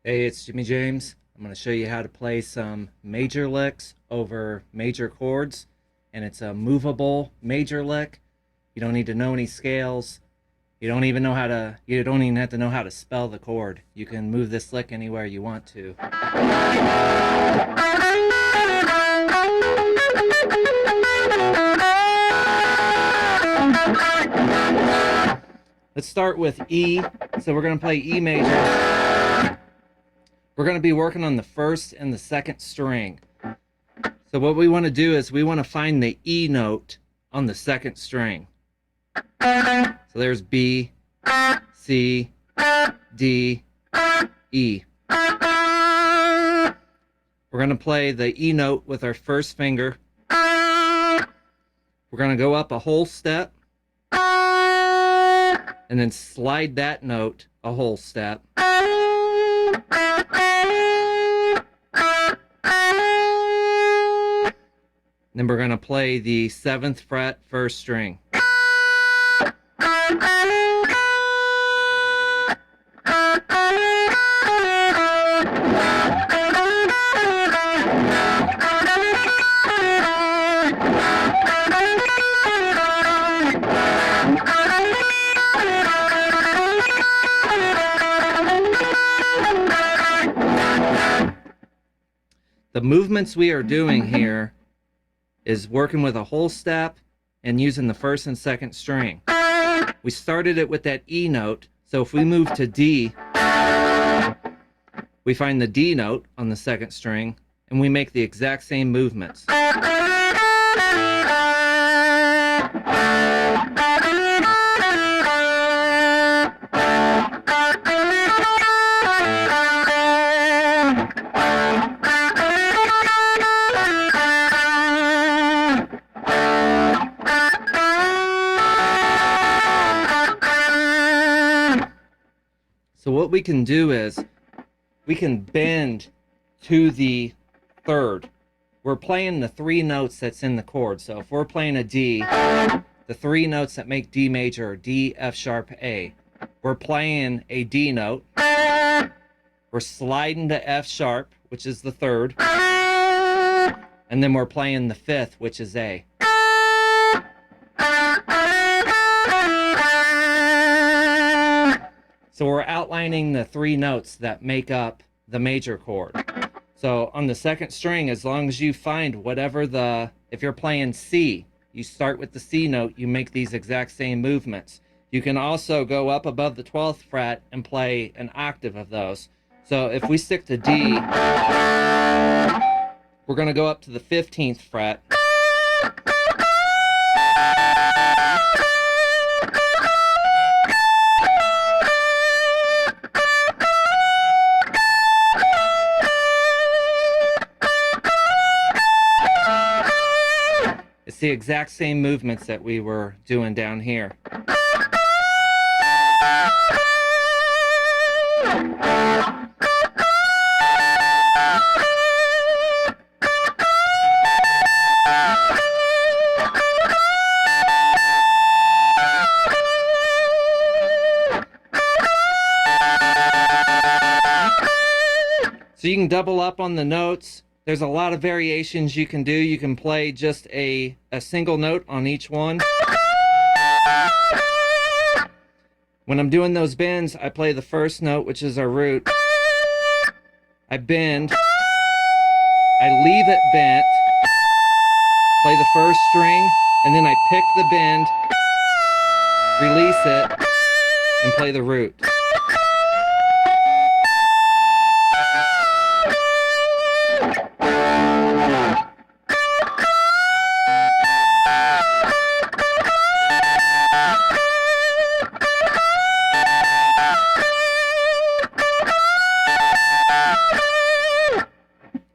Hey, it's Jimmy James. I'm going to show you how to play some major licks over major chords, and it's a movable major lick. You don't need to know any scales. You don't even have to know how to spell the chord. You can move this lick anywhere you want to. Let's start with E. So we're going to play E major. We're going to be working on the first and the second string. So what we want to do is we want to find the E note on the second string. So there's B, C, D, E. We're going to play the E note with our first finger. We're going to go up a whole step and then slide that note a whole step. Then we're going to play the 7th fret first string. The movements we are doing here is working with a whole step and using the first and second string. We started it with that E note, so if we move to D, we find the D note on the second string, and we make the exact same movements. So what we can do is we can bend to the third. We're playing the 3 notes that's in the chord. So if we're playing a D, the 3 notes that make D major are D, F sharp, A. We're playing a D note. We're sliding to F sharp, which is the 3rd. And then we're playing the 5th, which is A. So we're outlining the 3 notes that make up the major chord. So on the second string, as long as you find whatever if you're playing C, you start with the C note, you make these exact same movements. You can also go up above the 12th fret and play an octave of those. So if we stick to D, we're going to go up to the 15th fret. It's the exact same movements that we were doing down here. So you can double up on the notes. There's a lot of variations you can do. You can play just a single note on each one. When I'm doing those bends, I play the first note, which is our root. I bend. I leave it bent. Play the first string, and then I pick the bend, release it, and play the root.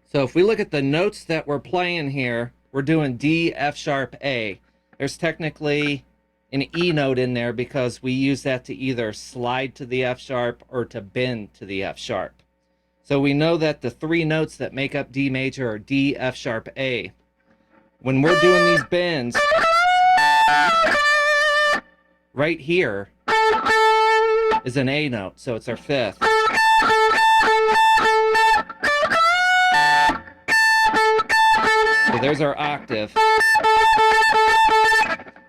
So if we look at the notes that we're playing here, we're doing D, F sharp, A. There's technically an E note in there because we use that to either slide to the F sharp or to bend to the F sharp. So we know that the 3 notes that make up D major are D, F sharp, A. When we're doing these bends, right here is an A note, so it's our 5th. So there's our octave.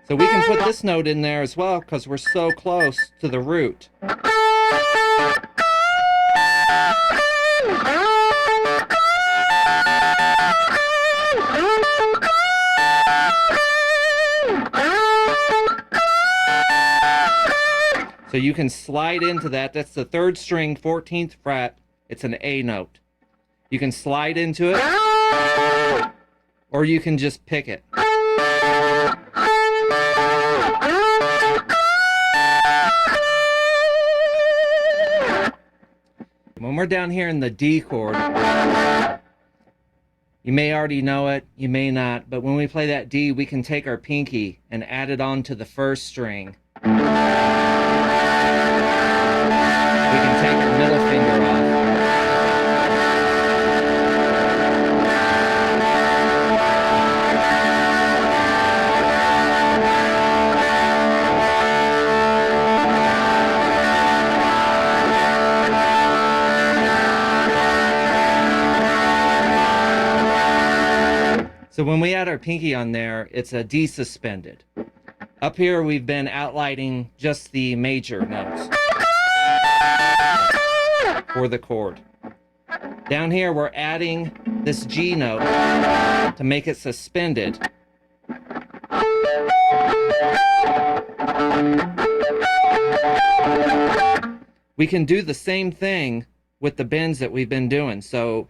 So we can put this note in there as well because we're so close to the root. So you can slide into that. That's the 3rd string, 14th fret. It's an A note. You can slide into it, or you can just pick it. When we're down here in the D chord, you may already know it, you may not, but when we play that D, we can take our pinky and add it onto the 1st string. We can take our middle finger off. So when we add our pinky on there, it's a D suspended. Up here, we've been outlining just the major notes for the chord. Down here, we're adding this G note to make it suspended. We can do the same thing with the bends that we've been doing. So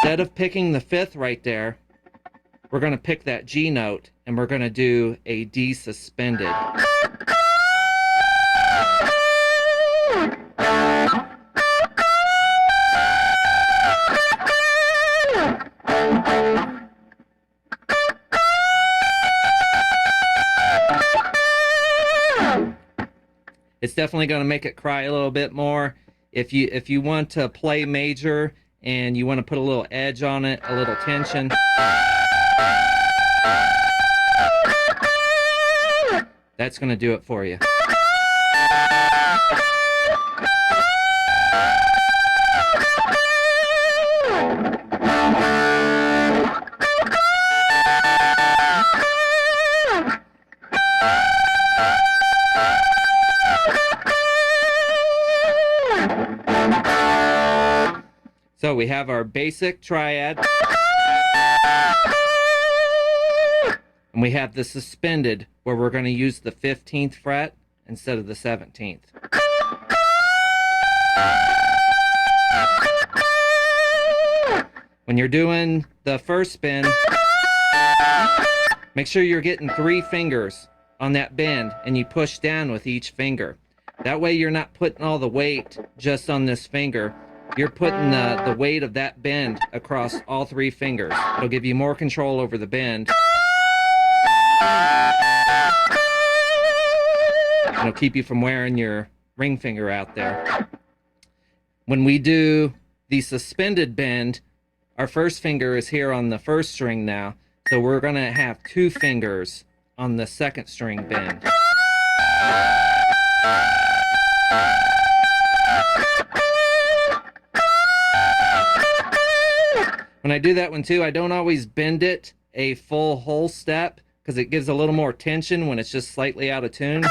instead of picking the 5th right there, we're going to pick that G note and we're going to do a D suspended. It's definitely going to make it cry a little bit more. If you want to play major and you want to put a little edge on it, a little tension, that's going to do it for you. So we have our basic triad, and we have the suspended where we're going to use the 15th fret instead of the 17th. When you're doing the first bend, make sure you're getting 3 fingers on that bend and you push down with each finger. That way you're not putting all the weight just on this finger. You're putting the weight of that bend across all 3 fingers. It'll give you more control over the bend. It'll keep you from wearing your ring finger out there. When we do the suspended bend, our first finger is here on the 1st string now. So we're going to have 2 fingers on the 2nd string bend. When I do that one too, I don't always bend it a full whole step because it gives a little more tension when it's just slightly out of tune.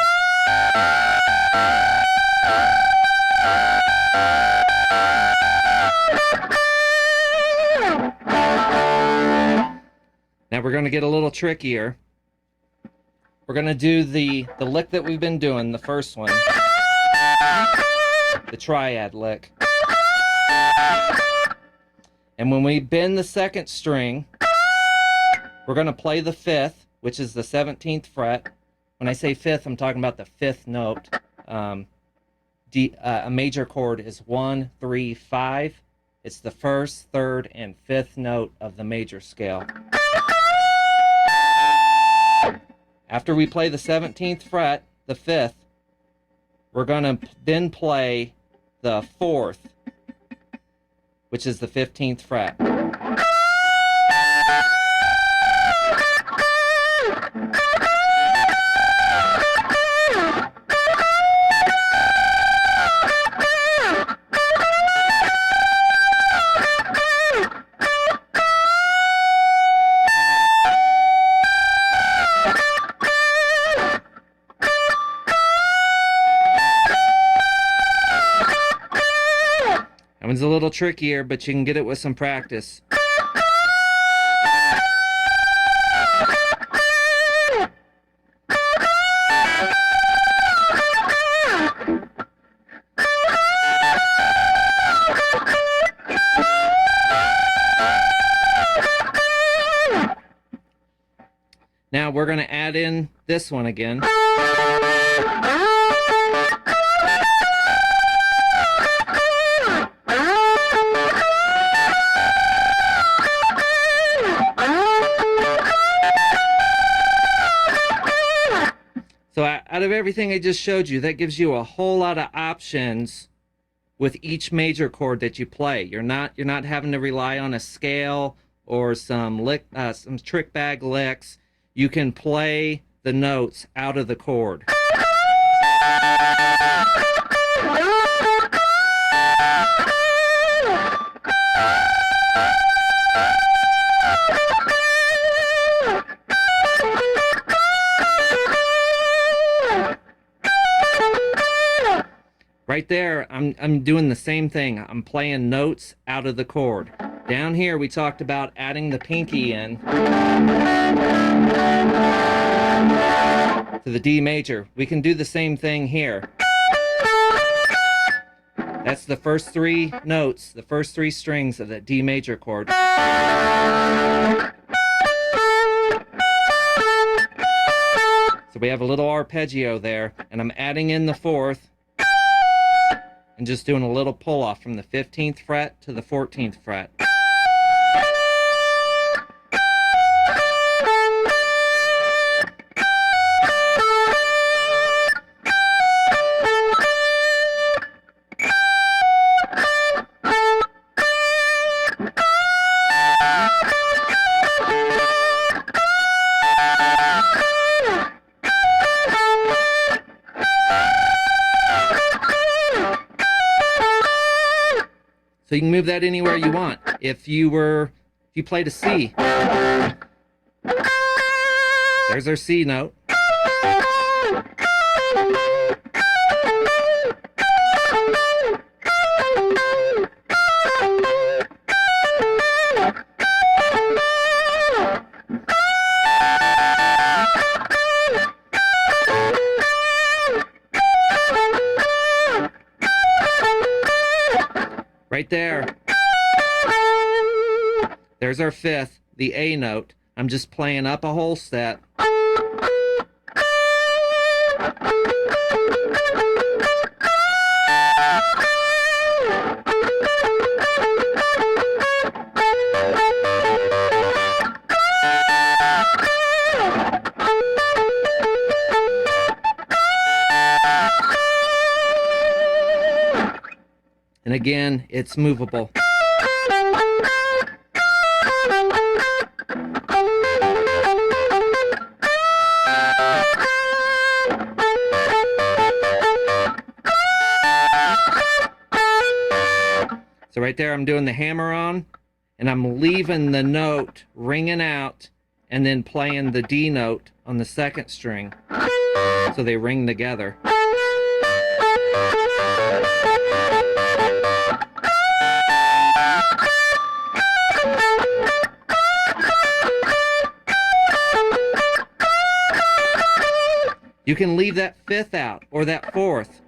Now we're going to get a little trickier. We're going to do the lick that we've been doing, the first one, the triad lick. And when we bend the 2nd string, we're going to play the 5th, which is the 17th fret. When I say 5th, I'm talking about the 5th note. A major chord is 1, 3, 5. It's the 1st, 3rd, and 5th note of the major scale. After we play the 17th fret, the 5th, we're going to then play the 4th, which is the 15th fret. That one's a little trickier, but you can get it with some practice. Now we're going to add in this one again. So out of everything I just showed you, that gives you a whole lot of options with each major chord that you play. You're not having to rely on a scale or some trick bag licks. You can play the notes out of the chord. Right there, I'm doing the same thing. I'm playing notes out of the chord. Down here, we talked about adding the pinky in to the D major. We can do the same thing here. That's the first three notes, the first three strings of that D major chord. So we have a little arpeggio there, and I'm adding in the fourth and just doing a little pull off from the 15th fret to the 14th fret. So you can move that anywhere you want. If you played a C, there's our C note. Right there. There's our fifth, the A note. I'm just playing up a whole step. And again, it's movable. So right there, I'm doing the hammer on, and I'm leaving the note ringing out, and then playing the D note on the second string, so they ring together. You can leave that fifth out, or that fourth.